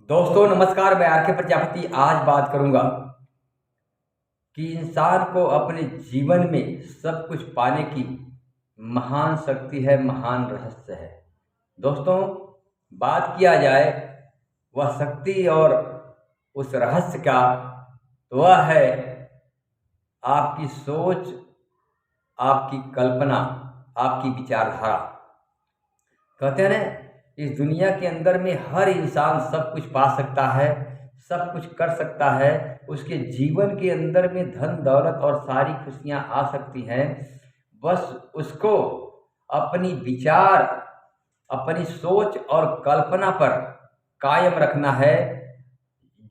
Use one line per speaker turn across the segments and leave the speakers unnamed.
दोस्तों नमस्कार। मैं आर के प्रजापति आज बात करूंगा कि इंसान को अपने जीवन में सब कुछ पाने की महान शक्ति है, महान रहस्य है। दोस्तों बात किया जाए वह शक्ति और उस रहस्य का, तो वह है आपकी सोच, आपकी कल्पना, आपकी विचारधारा। कहते हैं ना, इस दुनिया के अंदर में हर इंसान सब कुछ पा सकता है, सब कुछ कर सकता है। उसके जीवन के अंदर में धन दौलत और सारी खुशियां आ सकती हैं। बस उसको अपनी विचार, अपनी सोच और कल्पना पर कायम रखना है।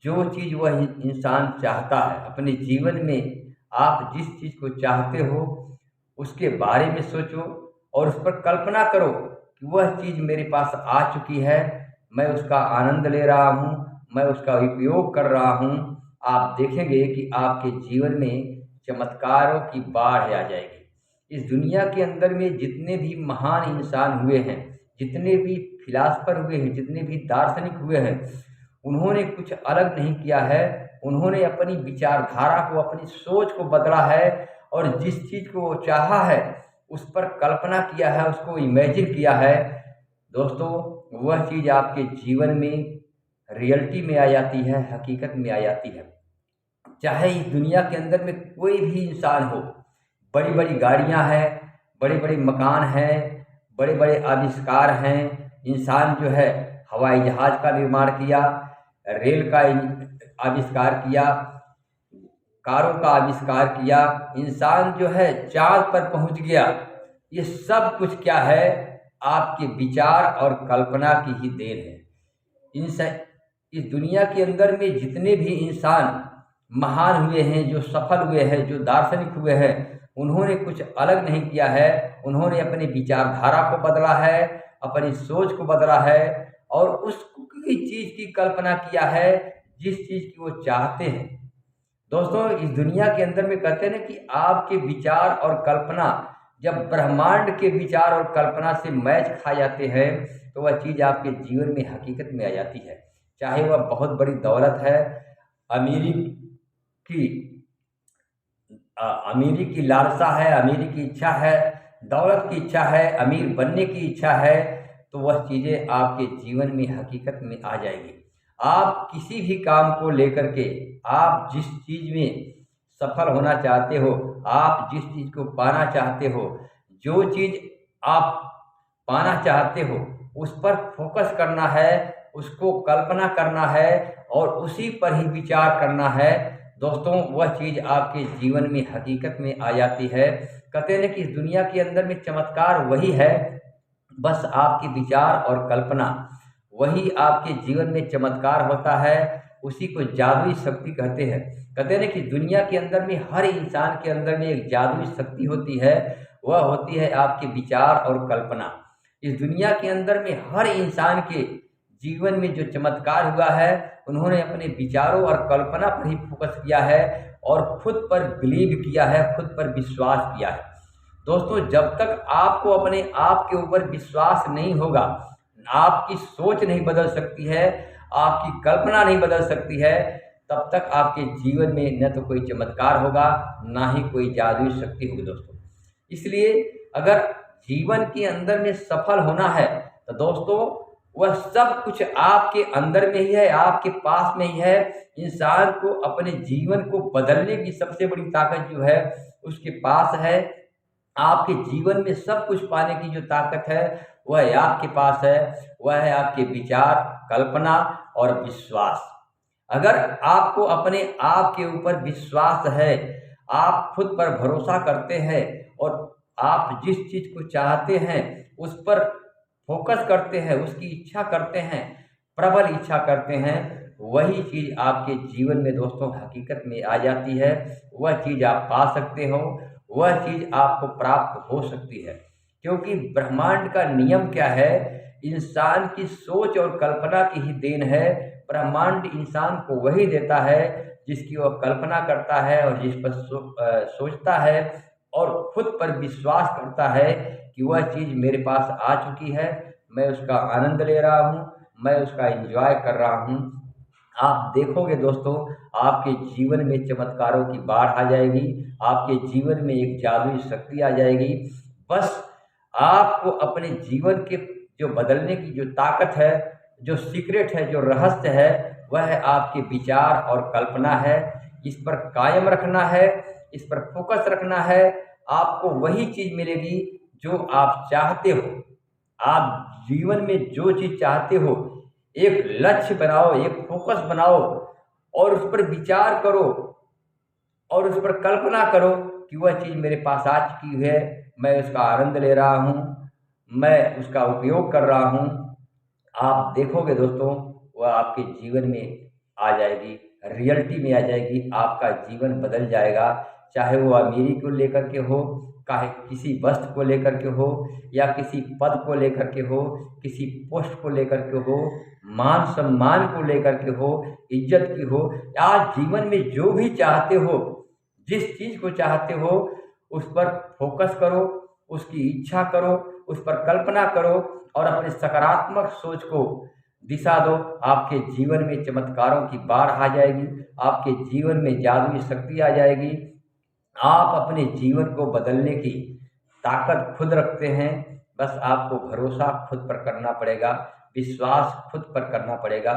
जो चीज़ वह इंसान चाहता है अपने जीवन में, आप जिस चीज़ को चाहते हो उसके बारे में सोचो और उस पर कल्पना करो कि वह चीज़ मेरे पास आ चुकी है, मैं उसका आनंद ले रहा हूँ, मैं उसका उपयोग कर रहा हूँ। आप देखेंगे कि आपके जीवन में चमत्कारों की बाढ़ आ जाएगी। इस दुनिया के अंदर में जितने भी महान इंसान हुए हैं, जितने भी फिलासफर हुए हैं, जितने भी दार्शनिक हुए हैं, उन्होंने कुछ अलग नहीं किया है। उन्होंने अपनी विचारधारा को, अपनी सोच को बदला है और जिस चीज़ को वो चाहा है उस पर कल्पना किया है, उसको इमेजिन किया है। दोस्तों वह चीज़ आपके जीवन में रियलिटी में आ जाती है, हकीकत में आ जाती है। चाहे इस दुनिया के अंदर में कोई भी इंसान हो, बड़ी बड़ी गाड़ियां हैं, बड़े बड़े मकान हैं, बड़े बड़े आविष्कार हैं। इंसान जो है हवाई जहाज का निर्माण किया, रेल का आविष्कार किया, कारों का आविष्कार किया, इंसान जो है चांद पर पहुंच गया। ये सब कुछ क्या है? आपके विचार और कल्पना की ही देन है। इस दुनिया के अंदर में जितने भी इंसान महान हुए हैं, जो सफल हुए हैं, जो दार्शनिक हुए हैं, उन्होंने कुछ अलग नहीं किया है। उन्होंने अपनी विचारधारा को बदला है, अपनी सोच को बदला है और उस चीज़ की कल्पना किया है जिस चीज़ की वो चाहते हैं। दोस्तों इस दुनिया के अंदर में कहते हैं ना कि आपके विचार और कल्पना जब ब्रह्मांड के विचार और कल्पना से मैच खा जाते हैं तो वह चीज़ आपके जीवन में हकीकत में आ जाती है। चाहे वह बहुत बड़ी दौलत है, अमीरी की अमीरी की लालसा है, अमीरी की इच्छा है, दौलत की इच्छा है, अमीर बनने की इच्छा है, तो वह चीज़ें आपके जीवन में हकीकत में आ जाएगी। आप किसी भी काम को लेकर के, आप जिस चीज़ में सफल होना चाहते हो, आप जिस चीज़ को पाना चाहते हो, जो चीज़ आप पाना चाहते हो उस पर फोकस करना है, उसको कल्पना करना है और उसी पर ही विचार करना है। दोस्तों वह चीज़ आपके जीवन में हकीकत में आ जाती है। कहते हैं कि इस दुनिया के अंदर में चमत्कार वही है, बस आपके विचार और कल्पना, वही आपके जीवन में चमत्कार होता है। उसी को जादुई शक्ति कहते हैं। कहते हैं कि दुनिया के अंदर में हर इंसान के अंदर में एक जादुई शक्ति होती है, वह होती है आपके विचार और कल्पना। इस दुनिया के अंदर में हर इंसान के जीवन में जो चमत्कार हुआ है, उन्होंने अपने विचारों और कल्पना पर ही फोकस किया है और खुद पर बिलीव किया है, खुद पर विश्वास किया है। दोस्तों जब तक आपको अपने आप के ऊपर विश्वास नहीं होगा, आपकी सोच नहीं बदल सकती है, आपकी कल्पना नहीं बदल सकती है, तब तक आपके जीवन में न तो कोई चमत्कार होगा, ना ही कोई जादुई शक्ति होगी। दोस्तों इसलिए अगर जीवन के अंदर में सफल होना है तो दोस्तों वह सब कुछ आपके अंदर में ही है, आपके पास में ही है। इंसान को अपने जीवन को बदलने की सबसे बड़ी ताकत जो है उसके पास है। आपके जीवन में सब कुछ पाने की जो ताकत है वह आपके पास है, वह है आपके विचार, कल्पना और विश्वास। अगर आपको अपने आप के ऊपर विश्वास है, आप खुद पर भरोसा करते हैं और आप जिस चीज़ को चाहते हैं उस पर फोकस करते हैं, उसकी इच्छा करते हैं, प्रबल इच्छा करते हैं, वही चीज़ आपके जीवन में दोस्तों हकीकत में आ जाती है। वह चीज़ आप पा सकते हो, वह चीज़ आपको प्राप्त हो सकती है। क्योंकि ब्रह्मांड का नियम क्या है? इंसान की सोच और कल्पना की ही देन है। ब्रह्मांड इंसान को वही देता है जिसकी वह कल्पना करता है और जिस पर सोचता है और खुद पर विश्वास करता है कि वह चीज़ मेरे पास आ चुकी है, मैं उसका आनंद ले रहा हूँ, मैं उसका एंजॉय कर रहा हूँ। आप देखोगे दोस्तों, आपके जीवन में चमत्कारों की बाढ़ आ जाएगी, आपके जीवन में एक जादुई शक्ति आ जाएगी। बस आपको अपने जीवन के जो बदलने की जो ताकत है, जो सीक्रेट है, जो रहस्य है, वह आपके विचार और कल्पना है। इस पर कायम रखना है, इस पर फोकस रखना है, आपको वही चीज़ मिलेगी जो आप चाहते हो। आप जीवन में जो चीज़ चाहते हो, एक लक्ष्य बनाओ, एक फोकस बनाओ और उस पर विचार करो और उस पर कल्पना करो कि वह चीज़ मेरे पास आ चुकी है, मैं उसका आनंद ले रहा हूँ, मैं उसका उपयोग कर रहा हूँ। आप देखोगे दोस्तों, वह आपके जीवन में आ जाएगी, रियलिटी में आ जाएगी, आपका जीवन बदल जाएगा। चाहे वो अमीरी को लेकर के हो, चाहे किसी वस्तु को लेकर के हो, या किसी पद को लेकर के हो, किसी पोस्ट को लेकर के हो, मान सम्मान को लेकर के हो, इज्जत की हो। आज जीवन में जो भी चाहते हो, जिस चीज़ को चाहते हो, उस पर फोकस करो, उसकी इच्छा करो, उस पर कल्पना करो और अपने सकारात्मक सोच को दिशा दो। आपके जीवन में चमत्कारों की बाढ़ आ जाएगी, आपके जीवन में जादुई शक्ति आ जाएगी। आप अपने जीवन को बदलने की ताकत खुद रखते हैं, बस आपको भरोसा खुद पर करना पड़ेगा, विश्वास खुद पर करना पड़ेगा।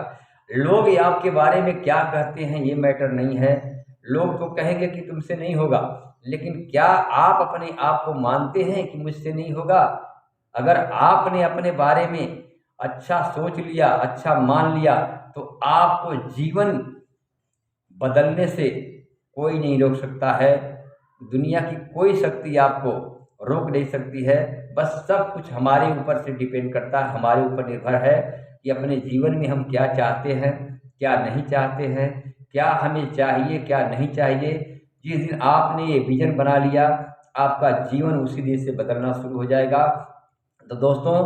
लोग ये आपके बारे में क्या कहते हैं ये मैटर नहीं है। लोग तो कहेंगे कि तुमसे नहीं होगा, लेकिन क्या आप अपने आप को मानते हैं कि मुझसे नहीं होगा? अगर आपने अपने बारे में अच्छा सोच लिया, अच्छा मान लिया, तो आपको जीवन बदलने से कोई नहीं रोक सकता है। दुनिया की कोई शक्ति आपको रोक नहीं सकती है। बस सब कुछ हमारे ऊपर से डिपेंड करता है, हमारे ऊपर निर्भर है कि अपने जीवन में हम क्या चाहते हैं, क्या नहीं चाहते हैं, क्या हमें चाहिए, क्या नहीं चाहिए। जिस दिन आपने ये विज़न बना लिया, आपका जीवन उसी दिन से बदलना शुरू हो जाएगा। तो दोस्तों,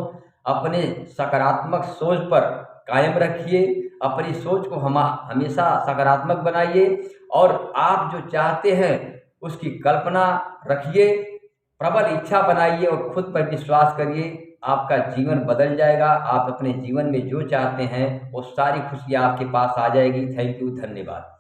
अपने सकारात्मक सोच पर कायम रखिए, अपनी सोच को हमेशा सकारात्मक बनाइए और आप जो चाहते हैं उसकी कल्पना रखिए, प्रबल इच्छा बनाइए और खुद पर विश्वास करिए। आपका जीवन बदल जाएगा। आप अपने जीवन में जो चाहते हैं वो सारी खुशियाँ आपके पास आ जाएगी। थैंक यू, धन्यवाद।